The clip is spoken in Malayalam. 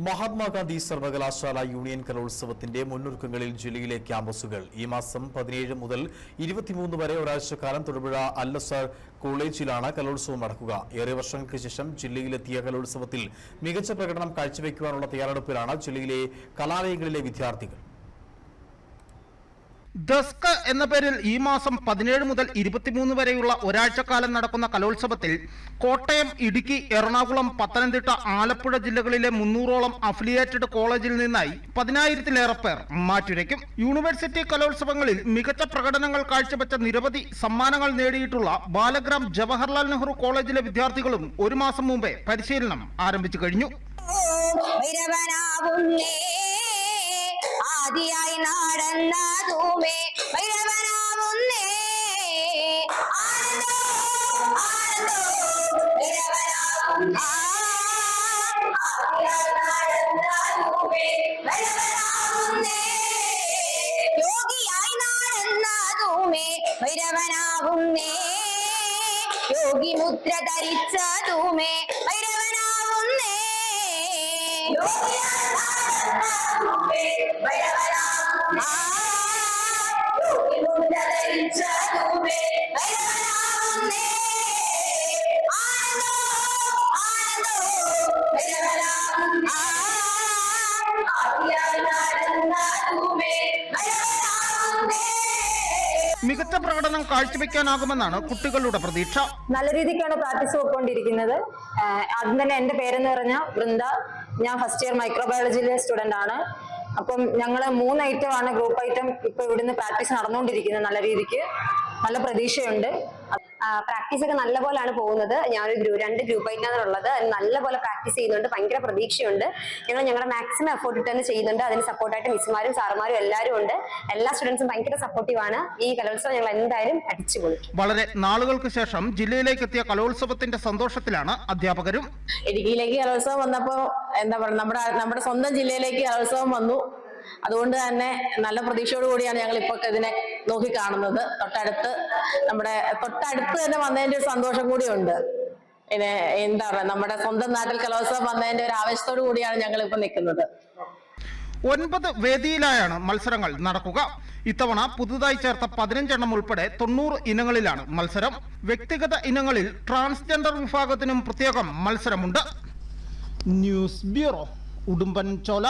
മഹാത്മാഗാന്ധി സർവകലാശാല യൂണിയൻ കലോത്സവത്തിന്റെ മുന്നൊരുക്കങ്ങളിൽ ജില്ലയിലെ ക്യാമ്പസുകൾ ഈ മാസം 17 മുതൽ 23 വരെ ഒരാഴ്ചക്കാലം തൊടുപുഴ അൽ-അസ്ഹർ കോളേജിലാണ് കലോത്സവം നടക്കുക. ഏറെ വർഷങ്ങൾക്ക് ശേഷം ജില്ലയിലെത്തിയ കലോത്സവത്തിൽ മികച്ച പ്രകടനം കാഴ്ചവെക്കുവാനുള്ള തയ്യാറെടുപ്പിലാണ് ജില്ലയിലെ കലാലയങ്ങളിലെ വിദ്യാർത്ഥികൾ. ദസ്ക് എന്ന പേരിൽ ഈ മാസം 17 മുതൽ 23 വരെയുള്ള ഒരാഴ്ചക്കാലം നടക്കുന്ന കലോത്സവത്തിൽ കോട്ടയം, ഇടുക്കി, എറണാകുളം, പത്തനംതിട്ട, ആലപ്പുഴ ജില്ലകളിലെ 300ഓളം അഫിലിയേറ്റഡ് കോളേജിൽ നിന്നായി 10,000-ലേറെ പേർ മാറ്റുരയ്ക്കും. യൂണിവേഴ്സിറ്റി കലോത്സവങ്ങളിൽ മികച്ച പ്രകടനങ്ങൾ കാഴ്ചവെച്ച നിരവധി സമ്മാനങ്ങൾ നേടിയിട്ടുള്ള ബാലഗ്രാം ജവഹർലാൽ നെഹ്റു കോളേജിലെ വിദ്യാർത്ഥികളും ഒരു മാസം മുമ്പേ പരിശീലനം ആരംഭിച്ചു കഴിഞ്ഞു. ആദിയായി നടന്നതുമേ ഭൈരവനാവുന്നേ ആനന്ദോ ആനന്ദോ ഭൈരവനാവുന്നേ ആദിയായി നടന്നതുമേ ഭൈരവനാവുന്നേ യോഗിയായി നടന്നതുമേ ഭൈരവനാവുന്നേ യോഗി മുദ്ര ധരിച്ചതുമേ ഭൈരവനാവുന്നേ മികച്ച പ്രകടനം കാഴ്ചവെക്കാനാകുമെന്നാണ് കുട്ടികളുടെ പ്രതീക്ഷ. നല്ല രീതിക്കാണ് പ്രാക്ടീസ് പോയിക്കൊണ്ടിരിക്കുന്നത്. ആദ്യം തന്നെ എന്റെ പേരെന്ന് പറഞ്ഞാൽ വൃന്ദ. ഞാൻ ഫസ്റ്റ് ഇയർ മൈക്രോബയോളജിയിലെ സ്റ്റുഡന്റ് ആണ്. അപ്പം ഞങ്ങൾ 3 ഐറ്റമാണ് ഗ്രൂപ്പ് ഐറ്റം ഇപ്പൊ ഇവിടുന്ന് പ്രാക്ടീസ് നടന്നുകൊണ്ടിരിക്കുന്നത്. നല്ല രീതിക്ക് നല്ല പ്രതീക്ഷയുണ്ട്. പ്രാക്ടീസ് ഒക്കെ നല്ലപോലെയാണ് പോകുന്നത്. ഞാനൊരു 2 ഗ്രൂപ്പ് ആയിട്ടാണുള്ളത്. നല്ലപോലെ പ്രാക്ടീസ് ചെയ്യുന്നുണ്ട്. ഭയങ്കര പ്രതീക്ഷയുണ്ട്. ഞങ്ങളുടെ മാക്സിമം എഫോർട്ട് ഇട്ട് തന്നെ ചെയ്യുന്നുണ്ട്. അതിന് സപ്പോർട്ടായിട്ട് മിസ്സുമാരും സാറുമാരും എല്ലാവരും ഉണ്ട്. എല്ലാ സ്റ്റുഡൻസും ഭയങ്കര സപ്പോർട്ടീവാണ്. ഈ കലോത്സവം ഞങ്ങൾ എന്തായാലും അടിച്ചുപൊളിക്കും. വളരെ നാളുകൾക്ക് ശേഷം ജില്ലയിലേക്ക് എത്തിയ കലോത്സവത്തിന്റെ സന്തോഷത്തിലാണ് അധ്യാപകരും. ഇടുക്കിയിലേക്ക് കലോത്സവം വന്നപ്പോ എന്താ പറയുക, നമ്മുടെ സ്വന്തം ജില്ലയിലേക്ക് കലോത്സവം വന്നു. അതുകൊണ്ട് തന്നെ നല്ല പ്രതീക്ഷയോട് കൂടിയാണ് ഞങ്ങൾ ഇപ്പൊ ഇതിനെ നോക്കി കാണുന്നത്. തൊട്ടടുത്ത് തന്നെ വന്നതിന്റെ ഒരു സന്തോഷം കൂടിയുണ്ട്. പിന്നെ എന്താ പറയുക, നമ്മുടെ സ്വന്തം നാട്ടിൽ കലോത്സവം വന്നതിന്റെ ഒരു ആവേശത്തോടു കൂടിയാണ് ഞങ്ങൾ ഇപ്പൊ നിൽക്കുന്നത്. 9 വേദിയിലായാണ് മത്സരങ്ങൾ നടക്കുക. ഇത്തവണ പുതുതായി ചേർത്ത 15 എണ്ണം ഉൾപ്പെടെ 90 ഇനങ്ങളിലാണ് മത്സരം. വ്യക്തിഗത ഇനങ്ങളിൽ ട്രാൻസ്ജെൻഡർ വിഭാഗത്തിനും പ്രത്യേകം മത്സരമുണ്ട്. News bureau, Udumbanchola.